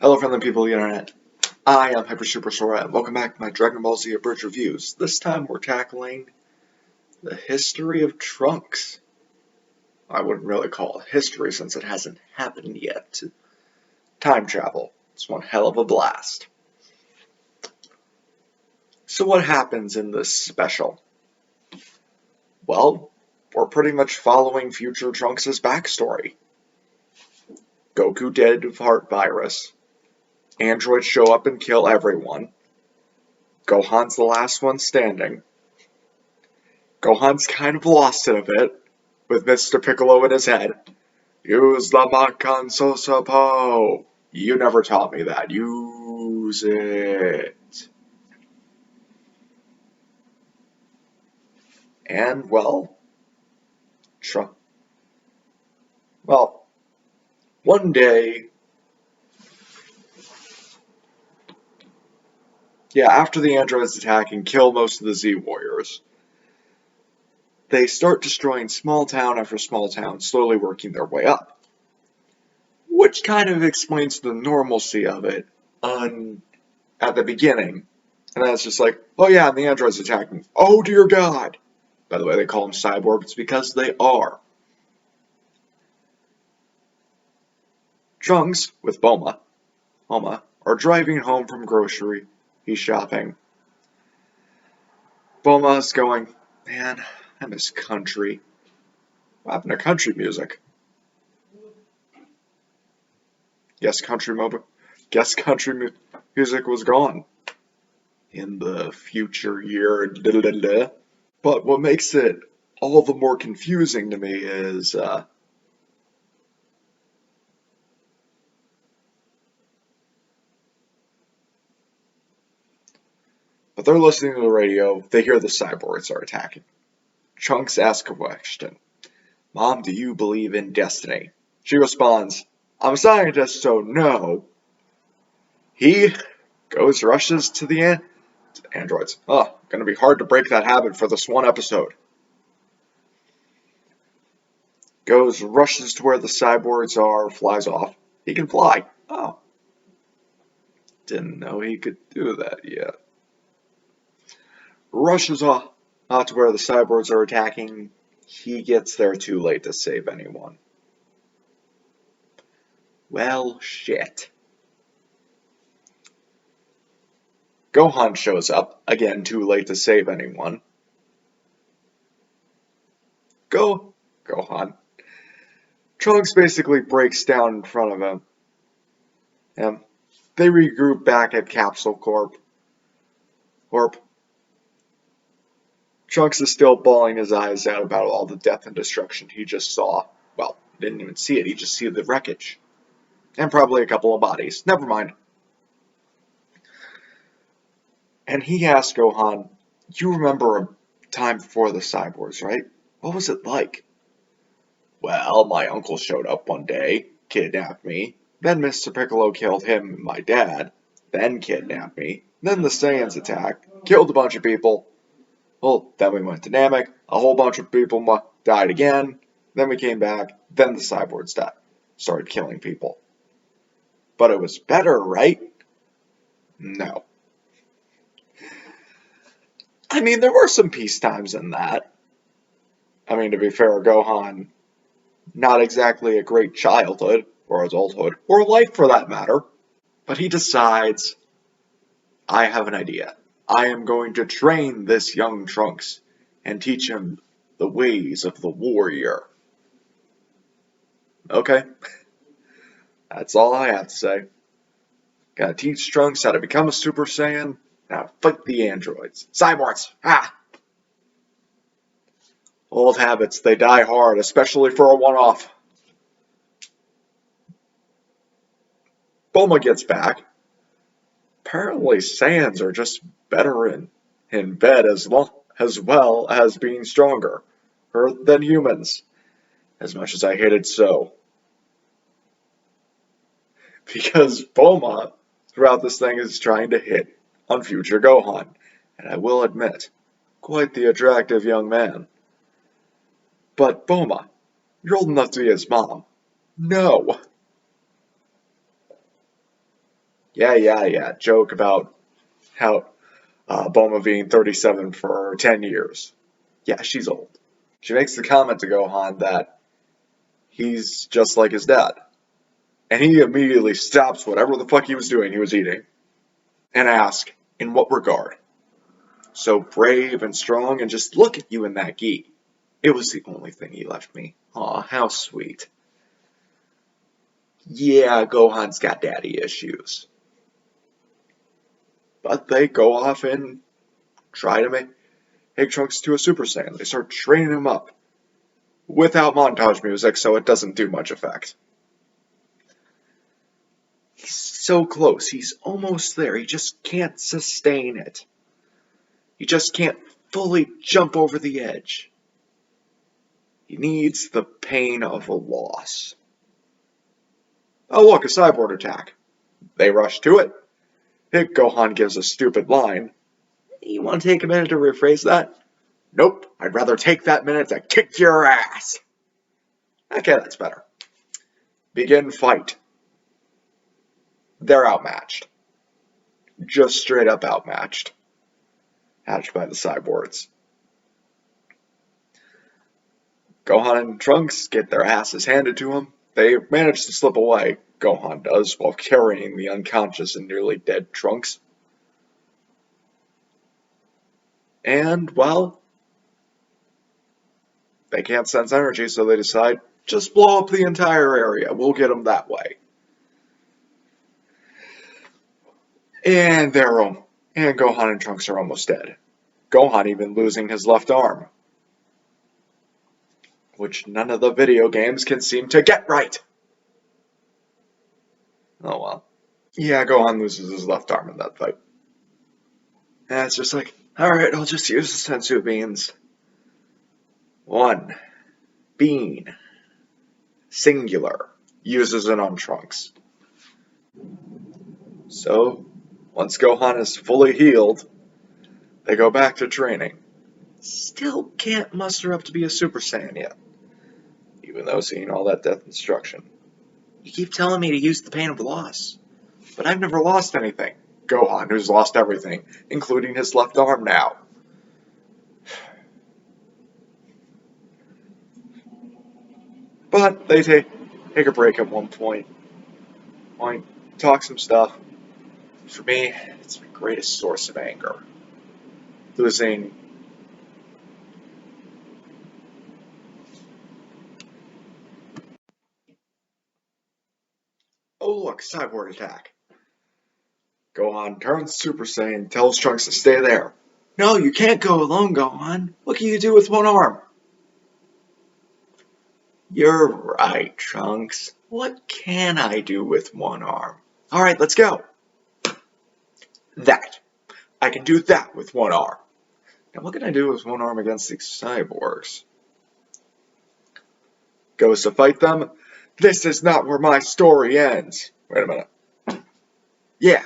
Hello friendly people of the internet, I am Hyper Super Sora and welcome back to my Dragon Ball Z Abridged Reviews. This time we're tackling the history of Trunks. I wouldn't really call it history since it hasn't happened yet. Time travel. It's one hell of a blast. So what happens in this special? Well, we're pretty much following future Trunks' backstory. Goku dead of heart virus. Androids show up and kill everyone. Gohan's the last one standing. Gohan's kind of lost it a bit, with Mr. Piccolo in his head. Use the Makan Sosapo! You never taught me that. Use it. And, well, one day, after the androids attack and kill most of the Z Warriors, they start destroying small town after small town, slowly working their way up. Which kind of explains the normalcy of it at the beginning. And that's just like, oh yeah, and the androids attacking. Oh dear God! By the way, they call them cyborgs because they are. Trunks, with Bulma, are driving home from grocery shopping. Bulma's going, man, I miss country. What happened to country music? Guess country music was gone in the future year. But what makes it all the more confusing to me is but they're listening to the radio, they hear the cyborgs are attacking. Trunks asks a question. Mom, do you believe in destiny? She responds, I'm a scientist, so no. He rushes to the androids. Gonna be hard to break that habit for this one episode. Rushes to where the cyborgs are, flies off. He can fly. Oh. Didn't know he could do that yet. Rushes off to where the cyborgs are attacking. He gets there too late to save anyone. Well, shit. Gohan shows up, again too late to save anyone. Gohan. Trunks basically breaks down in front of him. And they regroup back at Capsule Corp. Trunks is still bawling his eyes out about all the death and destruction he just saw. Well, he didn't even see it, he just see the wreckage. And probably a couple of bodies. Never mind. And he asked Gohan, you remember a time before the cyborgs, right? What was it like? Well, my uncle showed up one day, kidnapped me. Then Mr. Piccolo killed him and my dad. Then kidnapped me. Then the Saiyans attacked, killed a bunch of people. Well, then we went to Namek, a whole bunch of people died again, then we came back, then the cyborgs started killing people. But it was better, right? No. I mean, there were some peace times in that. I mean, to be fair, Gohan, not exactly a great childhood, or adulthood, or life for that matter, but he decides, I have an idea. I am going to train this young Trunks and teach him the ways of the warrior. Okay, that's all I have to say. Gotta teach Trunks how to become a Super Saiyan, now fight the androids. Cyborgs! Old habits, they die hard, especially for a one-off. Bulma gets back. Apparently Saiyans are just better in bed as well as being stronger than humans. As much as I hated so. Because Bulma, throughout this thing, is trying to hit on future Gohan. And I will admit, quite the attractive young man. But Bulma, you're old enough to be his mom. No. Yeah. Joke about how Bulma being 37 for 10 years. Yeah, she's old. She makes the comment to Gohan that he's just like his dad. And he immediately stops whatever the fuck he was doing, he was eating, and asks, in what regard? So brave and strong, and just look at you in that gi. It was the only thing he left me. Aw, how sweet. Yeah, Gohan's got daddy issues. But they go off and try to make Trunks to a Super Saiyan. They start training him up without montage music, so it doesn't do much effect. He's so close. He's almost there. He just can't sustain it. He just can't fully jump over the edge. He needs the pain of a loss. Oh, look, a cyborg attack. They rush to it. Gohan gives a stupid line. You want to take a minute to rephrase that? Nope, I'd rather take that minute to kick your ass. Okay, that's better. Begin fight. They're outmatched. Just straight up outmatched. Hatched by the cyborgs. Gohan and Trunks get their asses handed to them. They manage to slip away, Gohan does, while carrying the unconscious and nearly dead Trunks. And, well, they can't sense energy, so they decide, just blow up the entire area. We'll get them that way. And Gohan and Trunks are almost dead. Gohan even losing his left arm. Which none of the video games can seem to get right. Oh well. Yeah, Gohan loses his left arm in that fight. And it's just like, alright, I'll just use the sensu beans. 1. Bean. Singular. Uses it on Trunks. So, once Gohan is fully healed, they go back to training. Still can't muster up to be a Super Saiyan yet. Even though seeing all that death and destruction. You keep telling me to use the pain of loss. But I've never lost anything. Gohan, who's lost everything, including his left arm now. But they take a break at one point, talk some stuff. For me, it's my greatest source of anger. Losing oh look, cyborg attack. Gohan turns Super Saiyan, tells Trunks to stay there. No, you can't go alone, Gohan. What can you do with one arm? You're right, Trunks. What can I do with one arm? Alright, let's go. That. I can do that with one arm. Now what can I do with one arm against these cyborgs? Goes to fight them. This is not where my story ends. Wait a minute. Yeah.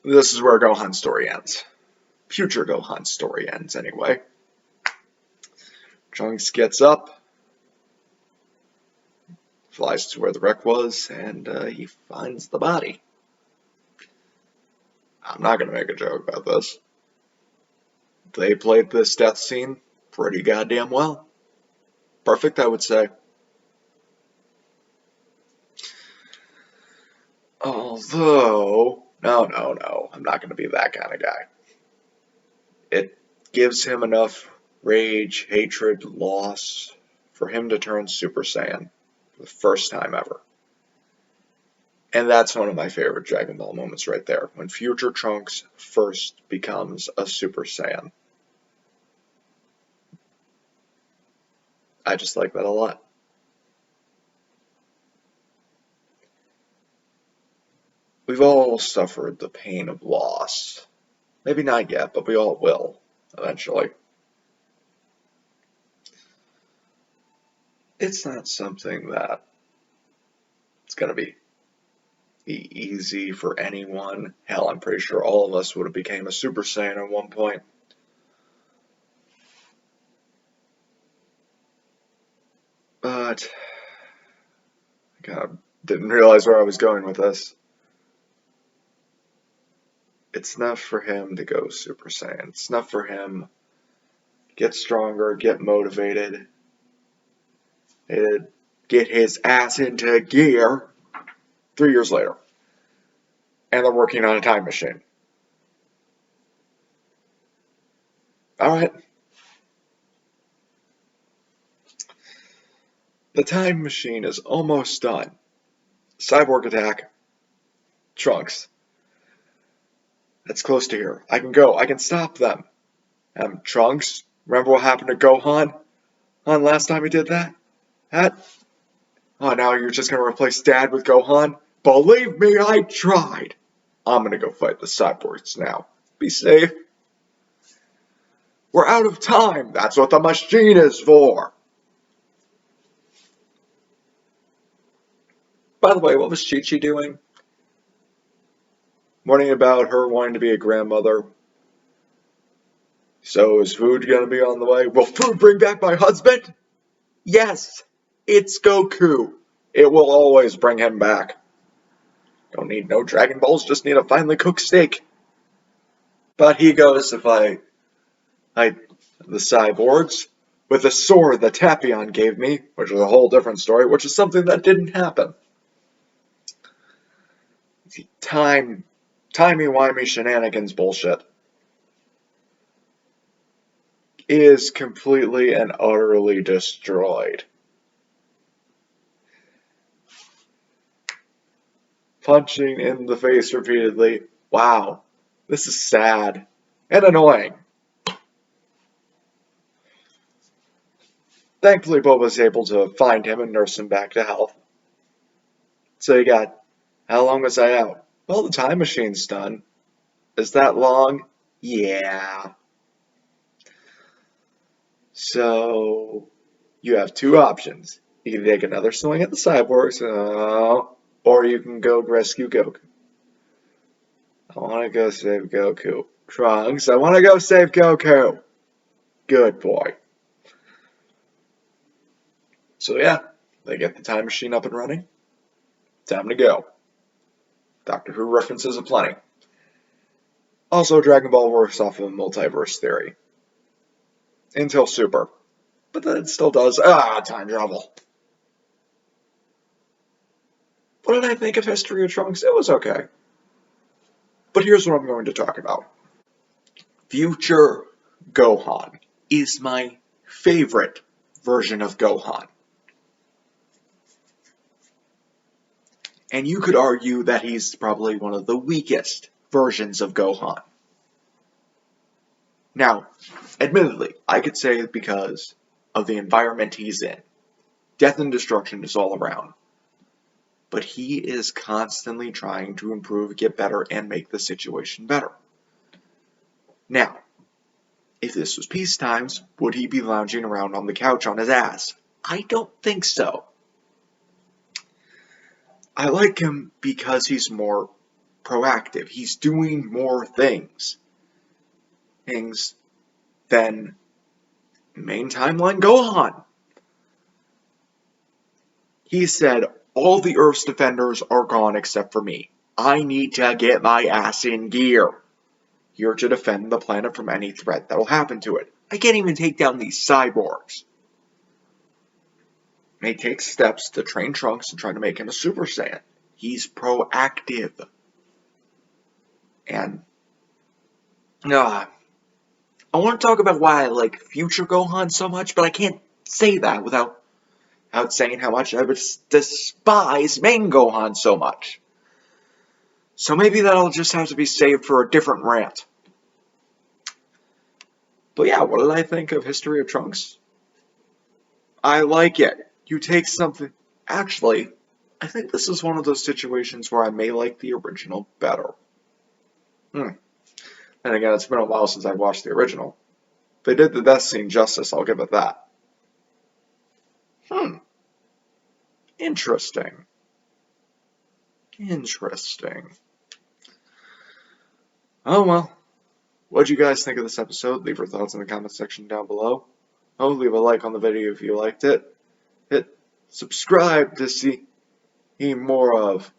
This is where Gohan's story ends. Future Gohan's story ends, anyway. Trunks gets up, flies to where the wreck was, and he finds the body. I'm not going to make a joke about this. They played this death scene pretty goddamn well. Perfect, I would say. Although, no, I'm not going to be that kind of guy. It gives him enough rage, hatred, loss for him to turn Super Saiyan for the first time ever. And that's one of my favorite Dragon Ball moments right there, when future Trunks first becomes a Super Saiyan. I just like that a lot. We've all suffered the pain of loss. Maybe not yet, but we all will, eventually. It's not something that it's going to be easy for anyone. Hell, I'm pretty sure all of us would have became a Super Saiyan at one point. But I gotta Didn't realize where I was going with this. It's enough for him to go Super Saiyan. It's enough for him to get stronger, get motivated, and get his ass into gear 3 years later. And they're working on a time machine. Alright. The time machine is almost done. Cyborg attack. Trunks. That's close to here. I can go. I can stop them. Trunks, remember what happened to Gohan? Last time he did that? Oh, now you're just going to replace Dad with Gohan? Believe me, I tried. I'm going to go fight the cyborgs now. Be safe. We're out of time. That's what the machine is for. By the way, what was Chi-Chi doing? Warning about her wanting to be a grandmother. So is food going to be on the way? Will food bring back my husband? Yes, it's Goku. It will always bring him back. Don't need no Dragon Balls, just need a finely cooked steak. But he goes to fight the cyborgs with a sword that Tapion gave me, which is a whole different story, which is something that didn't happen. Timey-wimey shenanigans bullshit is completely and utterly destroyed. Punching in the face repeatedly. Wow, this is sad and annoying. Thankfully, Boba was able to find him and nurse him back to health. So you got, how long was I out? Well, the time machine's done. Is that long? Yeah. So, you have two options. You can take another swing at the cyborgs, or you can go rescue Goku. I want to go save Goku. Trunks, I want to go save Goku. Good boy. So yeah, they get the time machine up and running. Time to go. Doctor Who references aplenty. Also, Dragon Ball works off of a multiverse theory. Until Super. But then it still does. Time travel. What did I think of History of Trunks? It was okay. But here's what I'm going to talk about. Future Gohan is my favorite version of Gohan. And you could argue that he's probably one of the weakest versions of Gohan. Now, admittedly, I could say it because of the environment he's in. Death and destruction is all around. But he is constantly trying to improve, get better, and make the situation better. Now, if this was peace times, would he be lounging around on the couch on his ass? I don't think so. I like him because he's more proactive. He's doing more things than main timeline Gohan. He said, all the Earth's defenders are gone except for me. I need to get my ass in gear. Here to defend the planet from any threat that'll happen to it. I can't even take down these cyborgs. And he takes steps to train Trunks and try to make him a Super Saiyan. He's proactive. And I want to talk about why I like future Gohan so much, but I can't say that without saying how much I would despise main Gohan so much. So maybe that'll just have to be saved for a different rant. But yeah, what did I think of History of Trunks? I like it. You take something... Actually, I think this is one of those situations where I may like the original better. And again, it's been a while since I've watched the original. They did the death scene justice, I'll give it that. Interesting. Oh well. What'd you guys think of this episode? Leave your thoughts in the comment section down below. Leave a like on the video if you liked it. Hit subscribe to see You need more of,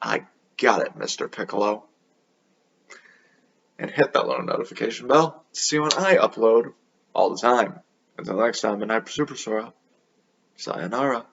I got it, Mr. Piccolo. And hit that little notification bell to see when I upload all the time. Until next time, in Hyper Super Sora, sayonara.